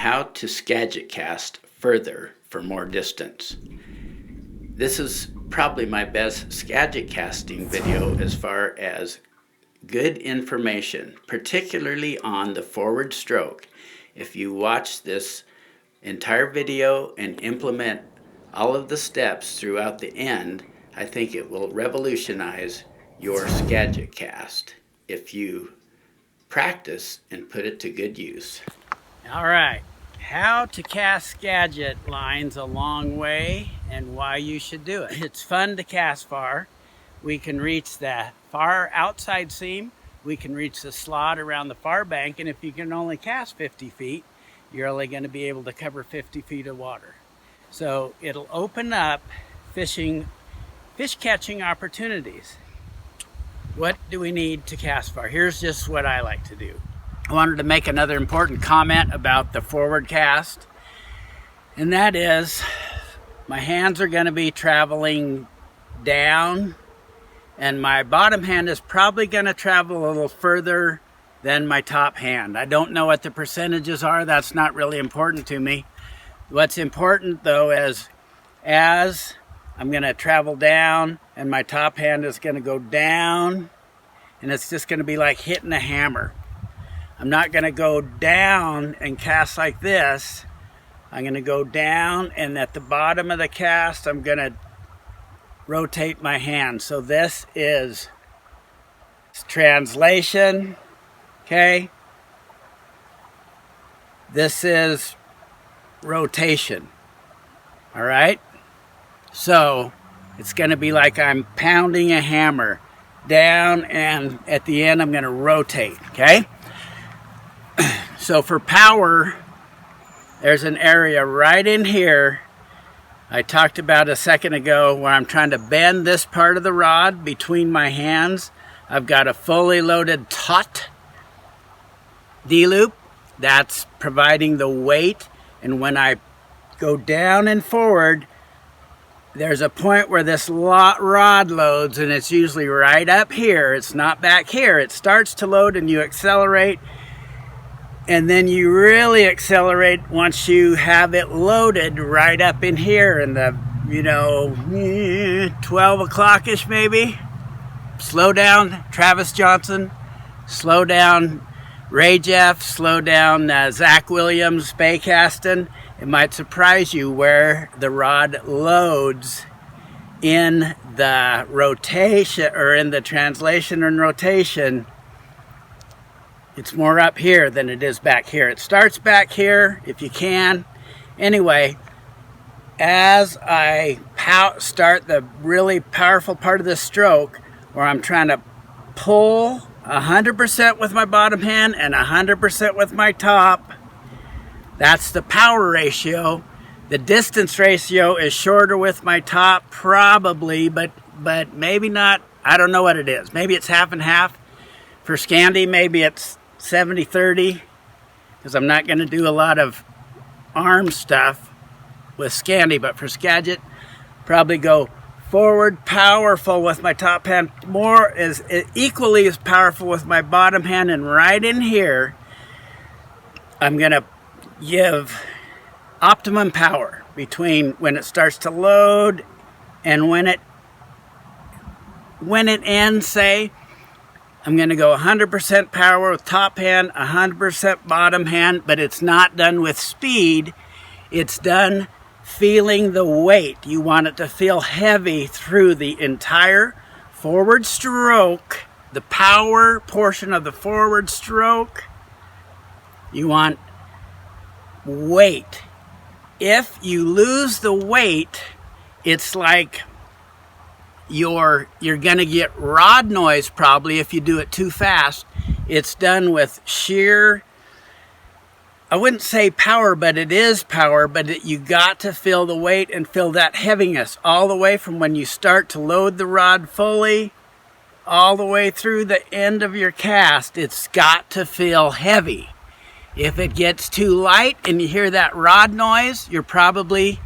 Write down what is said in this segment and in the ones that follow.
how to Skagit cast further for more distance. This is probably my best Skagit casting video as far as good information, particularly on the forward stroke. If you watch this entire video and implement all of the steps throughout the end, I think it will revolutionize your Skagit cast if you practice and put it to good use. All right, how to cast Skagit lines a long way and why you should do it. It's fun to cast far. We can reach the far outside seam. We can reach the slot around the far bank, and if you can only cast 50 feet, you're only going to be able to cover 50 feet of water. So it'll open up fish catching opportunities. What do we need to cast far? Here's just what I like to do. I wanted to make another important comment about the forward cast, and that is my hands are going to be traveling down, and my bottom hand is probably going to travel a little further than my top hand. I don't know what the percentages are. That's not really important to me. What's important though is as I'm going to travel down and my top hand is going to go down, and it's just going to be like hitting a hammer. I'm not going to go down and cast like this. I'm going to go down, and at the bottom of the cast I'm going to rotate my hand. So this is translation, okay? This is rotation, all right? So it's going to be like I'm pounding a hammer down, and at the end I'm going to rotate, okay? So for power, there's an area right in here I talked about a second ago where I'm trying to bend this part of the rod between my hands. I've got a fully loaded taut D-loop that's providing the weight, and when I go down and forward, there's a point where this rod loads, and it's usually right up here. It's not back here. It starts to load and you accelerate, and then you really accelerate once you have it loaded right up in here in the, 12 o'clock-ish maybe. Slow down, Travis Johnson. Slow down, Ray Jeff. Slow down, Zach Williams, Spey Casting. It might surprise you where the rod loads in the rotation, or in the translation and rotation. It's more up here than it is back here. It starts back here if you can. Anyway, as I start the really powerful part of the stroke, where I'm trying to pull 100% with my bottom hand and 100% with my top, that's the power ratio. The distance ratio is shorter with my top, probably, but maybe not. I don't know what it is. Maybe it's half and half. For Scandi, maybe it's 70-30, because I'm not going to do a lot of arm stuff with Scandi, but for Skagit, probably go forward powerful with my top hand, equally as powerful with my bottom hand, and right in here I'm going to give optimum power between when it starts to load and when it ends. Say I'm going to go 100% power with top hand, 100% bottom hand, but it's not done with speed. It's done feeling the weight. You want it to feel heavy through the entire forward stroke, the power portion of the forward stroke. You want weight. If you lose the weight, it's like you're going to get rod noise probably if you do it too fast. It's done with sheer, I wouldn't say power, but it is power, but you got to feel the weight and feel that heaviness all the way from when you start to load the rod fully all the way through the end of your cast. It's got to feel heavy. If it gets too light and you hear that rod noise, you're probably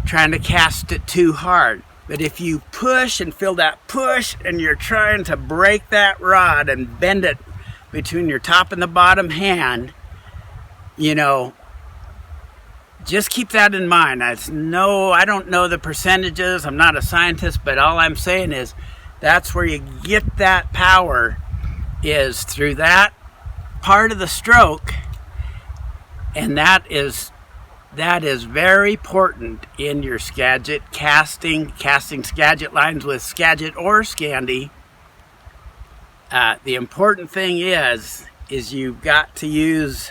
trying to cast it too hard. But if you push and feel that push and you're trying to break that rod and bend it between your top and the bottom hand, just keep that in mind. I don't know the percentages. I'm not a scientist, but all I'm saying is that's where you get that power, is through that part of the stroke. And that is very important in your Skagit casting Skagit lines with Skagit or Scandi. The important thing is you've got to use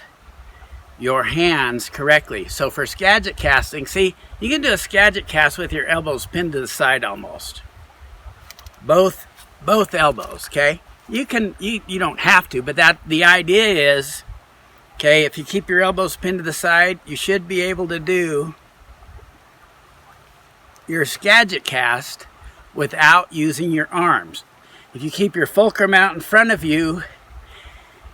your hands correctly. So for Skagit casting, see, you can do a Skagit cast with your elbows pinned to the side almost. Both elbows, okay? You don't have to, but the idea is, okay, if you keep your elbows pinned to the side, you should be able to do your Skagit cast without using your arms. If you keep your fulcrum out in front of you,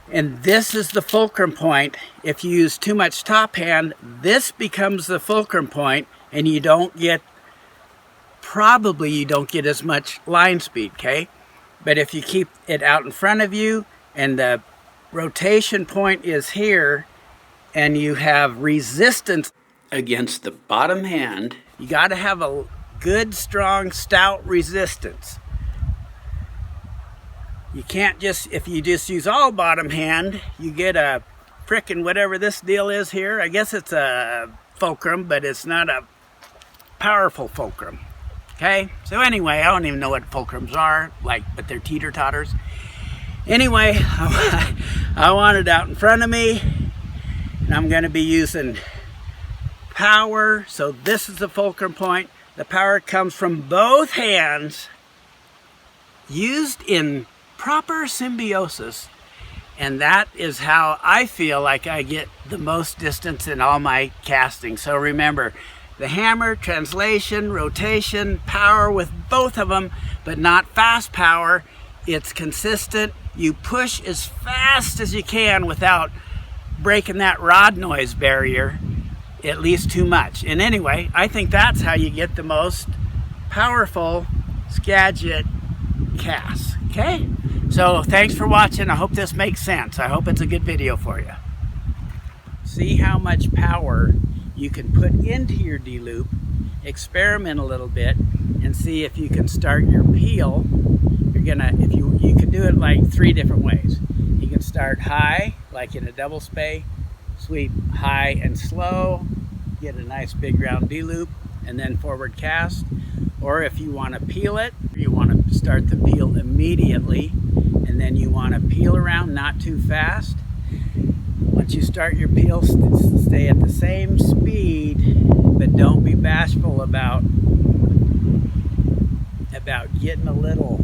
and this is the fulcrum point, if you use too much top hand, this becomes the fulcrum point, and you don't get as much line speed, okay? But if you keep it out in front of you, and the rotation point is here, and you have resistance against the bottom hand, you got to have a good, strong, stout resistance. You can't if you just use all bottom hand, you get a frickin' whatever this deal is here. I guess it's a fulcrum, but it's not a powerful fulcrum. Okay, so anyway, I don't even know what fulcrums are, but they're teeter-totters. Anyway, I want it out in front of me, and I'm going to be using power. So this is the fulcrum point. The power comes from both hands, used in proper symbiosis, and that is how I feel like I get the most distance in all my casting. So remember, the hammer, translation, rotation, power with both of them, but not fast power. It's consistent. You push as fast as you can without breaking that rod noise barrier, at least too much. And anyway, I think that's how you get the most powerful Skagit cast. Okay? So thanks for watching. I hope this makes sense. I hope it's a good video for you. See how much power you can put into your D-loop. Experiment a little bit and see if you can start your peel. You can do it like 3 different ways. You can start high, like in a double spey, sweep high and slow, get a nice big round D-loop, and then forward cast. Or if you want to peel it, you want to start the peel immediately, and then you want to peel around, not too fast. Once you start your peel, stay at the same speed, but don't be bashful about getting a little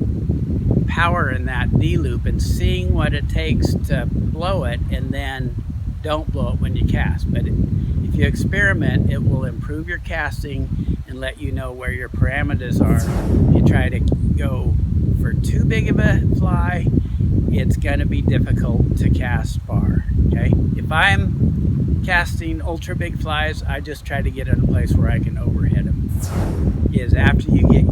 power in that D-loop and seeing what it takes to blow it, and then don't blow it when you cast. But if you experiment, it will improve your casting and let you know where your parameters are. You try to go for too big of a fly, it's going to be difficult to cast far. Okay? If I'm casting ultra big flies, I just try to get in a place where I can overhead them. Is after you get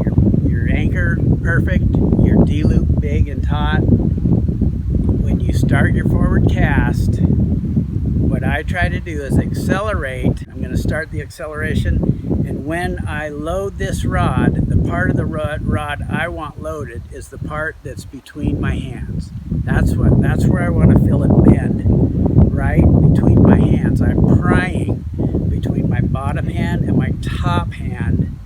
your anchor perfect, your D-loop big and taut, when you start your forward cast, what I try to do is accelerate. I'm going to start the acceleration, and when I load this rod, the part of the rod I want loaded is the part that's between my hands. That's where I want to feel it bend, right between my hands. I'm prying between my bottom hand and my top hand.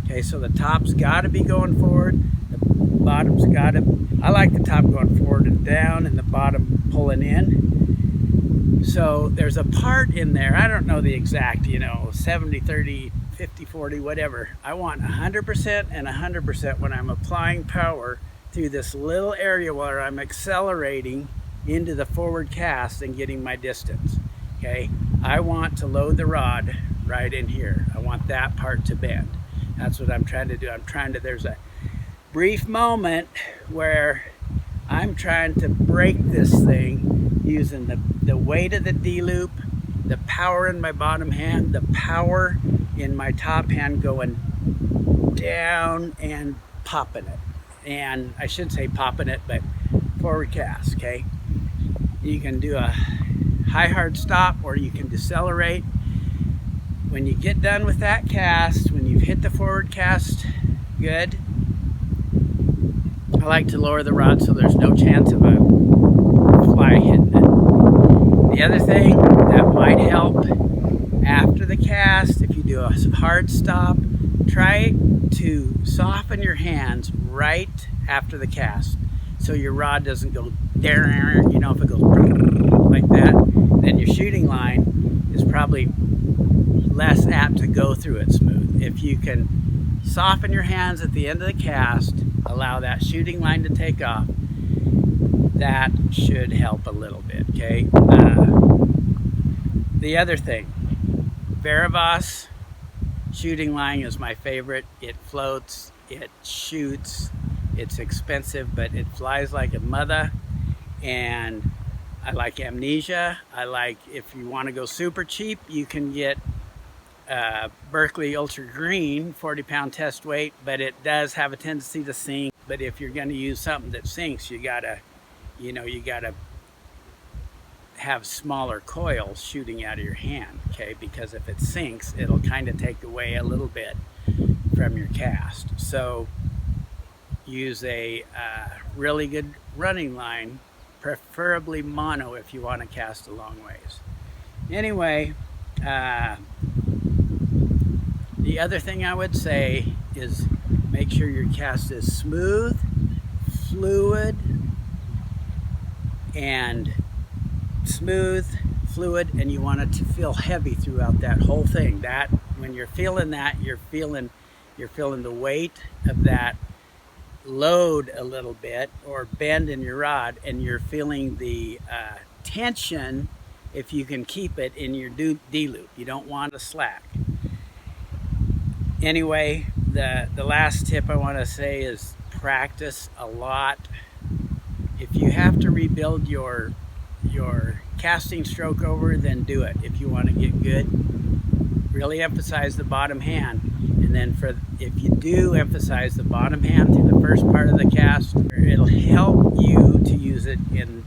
Okay, so the top's got to be going forward, the bottom's got to, I like the top going forward and down and the bottom pulling in. So there's a part in there, I don't know the exact, 70, 30, 50, 40, whatever. I want 100% and 100% when I'm applying power through this little area where I'm accelerating into the forward cast and getting my distance. Okay, I want to load the rod right in here. I want that part to bend. That's what I'm trying to do. There's a brief moment where I'm trying to break this thing using the weight of the D-loop, the power in my bottom hand, the power in my top hand going down and popping it. And I shouldn't say popping it, but forward cast, okay? You can do a high hard stop, or you can decelerate. when you get done with that cast, when you've hit the forward cast good, I like to lower the rod so there's no chance of a fly hitting it. The other thing that might help after the cast, if you do a hard stop, try to soften your hands right after the cast so your rod doesn't go there. You know, if it goes like that, then your shooting line is probably less apt to go through it smooth. If you can soften your hands at the end of the cast, allow that shooting line to take off, that should help a little bit, okay? The other thing, Varavas shooting line is my favorite. It floats, it shoots, it's expensive, but it flies like a mother. And I like Amnesia. I like, if you want to go super cheap, you can get Berkeley Ultra Green 40-pound test weight, but it does have a tendency to sink. But if you're going to use something that sinks, you gotta have smaller coils shooting out of your hand, okay? Because if it sinks, it'll kind of take away a little bit from your cast. So use a really good running line, preferably mono if you want to cast a long ways. Anyway, the other thing I would say is make sure your cast is smooth, fluid, and you want it to feel heavy throughout that whole thing. That when you're feeling that, you're feeling the weight of that load a little bit or bend in your rod, and you're feeling the tension, if you can keep it, in your D-loop. You don't want to slack. Anyway, the last tip I want to say is practice a lot. If you have to rebuild your casting stroke over, then do it. If you want to get good, really emphasize the bottom hand. And then if you do emphasize the bottom hand through the first part of the cast, it'll help you to use it in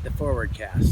the forward cast.